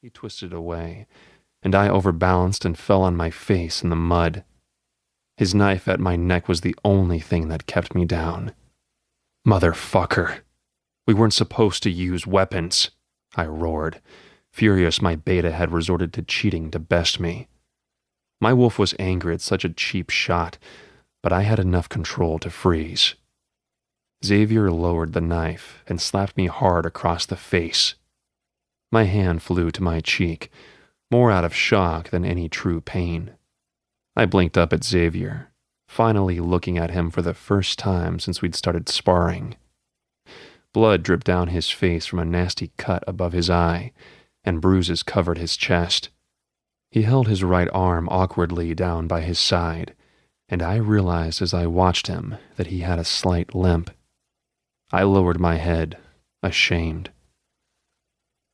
He twisted away, and I overbalanced and fell on my face in the mud. His knife at my neck was the only thing that kept me down. Motherfucker. We weren't supposed to use weapons, I roared, furious my beta had resorted to cheating to best me. My wolf was angry at such a cheap shot, but I had enough control to freeze. Xavier lowered the knife and slapped me hard across the face. My hand flew to my cheek, more out of shock than any true pain. I blinked up at Xavier, finally looking at him for the first time since we'd started sparring. Blood dripped down his face from a nasty cut above his eye, and bruises covered his chest. He held his right arm awkwardly down by his side, and I realized as I watched him that he had a slight limp. I lowered my head, ashamed.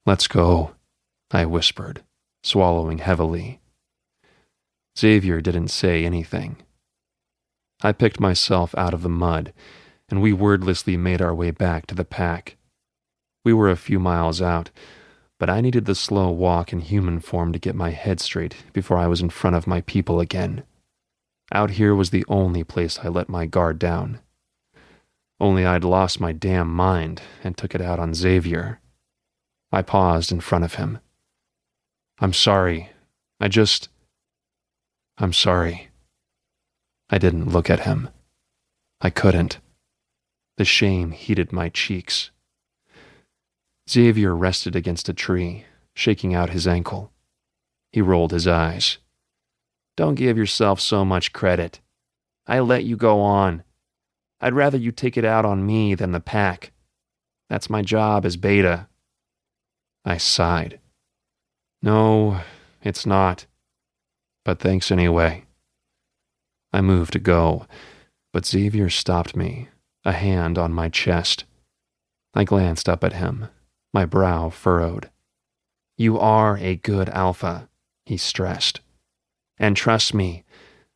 "Let's go," I whispered, swallowing heavily. Xavier didn't say anything. I picked myself out of the mud, and we wordlessly made our way back to the pack. We were a few miles out, but I needed the slow walk in human form to get my head straight before I was in front of my people again. Out here was the only place I let my guard down. Only I'd lost my damn mind and took it out on Xavier. I paused in front of him. "I'm sorry. I'm sorry." I didn't look at him. I couldn't. The shame heated my cheeks. Xavier rested against a tree, shaking out his ankle. He rolled his eyes. "Don't give yourself so much credit. I let you go on. I'd rather you take it out on me than the pack. That's my job as beta." I sighed. "No, it's not. But thanks anyway." I moved to go, but Xavier stopped me, a hand on my chest. I glanced up at him, my brow furrowed. "You are a good alpha," he stressed. "And trust me,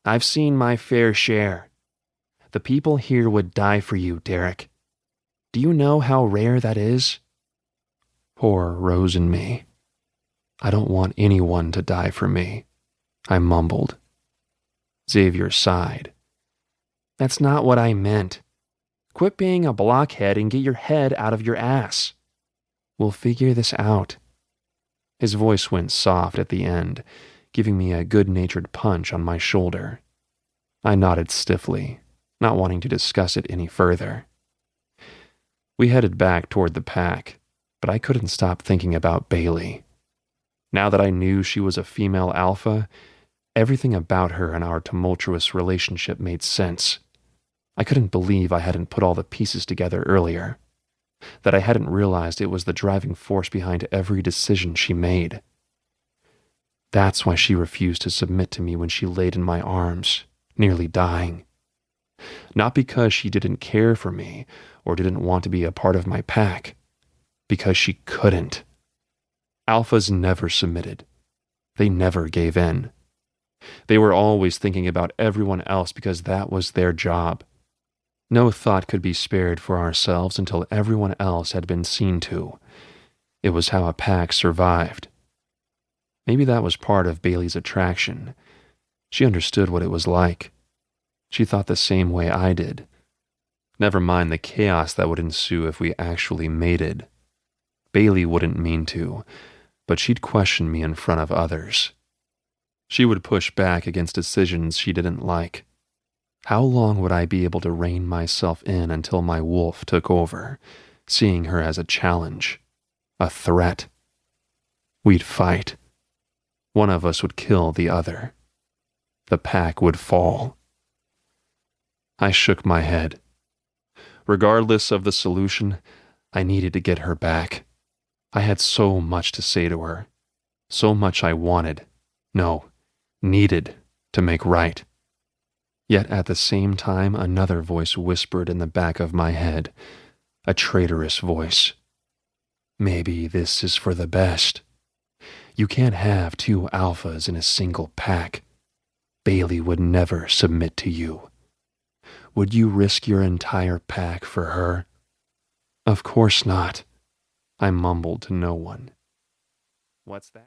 I've seen my fair share. The people here would die for you, Derrick. Do you know how rare that is?" Horror rose in me. "I don't want anyone to die for me," I mumbled. Xavier sighed. "That's not what I meant. Quit being a blockhead and get your head out of your ass. We'll figure this out." His voice went soft at the end, giving me a good-natured punch on my shoulder. I nodded stiffly, not wanting to discuss it any further. We headed back toward the pack, but I couldn't stop thinking about Bailey. Now that I knew she was a female alpha, everything about her and our tumultuous relationship made sense. I couldn't believe I hadn't put all the pieces together earlier, that I hadn't realized it was the driving force behind every decision she made. That's why she refused to submit to me when she laid in my arms, nearly dying. Not because she didn't care for me or didn't want to be a part of my pack, because she couldn't. Alphas never submitted. They never gave in. They were always thinking about everyone else because that was their job. No thought could be spared for ourselves until everyone else had been seen to. It was how a pack survived. Maybe that was part of Bailey's attraction. She understood what it was like. She thought the same way I did. Never mind the chaos that would ensue if we actually mated. Bailey wouldn't mean to, but she'd question me in front of others. She would push back against decisions she didn't like. How long would I be able to rein myself in until my wolf took over, seeing her as a challenge, a threat? We'd fight. One of us would kill the other. The pack would fall. I shook my head. Regardless of the solution, I needed to get her back. I had so much to say to her, so much I wanted, no, needed to make right. Yet at the same time, another voice whispered in the back of my head, a traitorous voice. "Maybe this is for the best. You can't have two alphas in a single pack. Bailey would never submit to you. Would you risk your entire pack for her?" "Of course not," I mumbled to no one. "What's that?"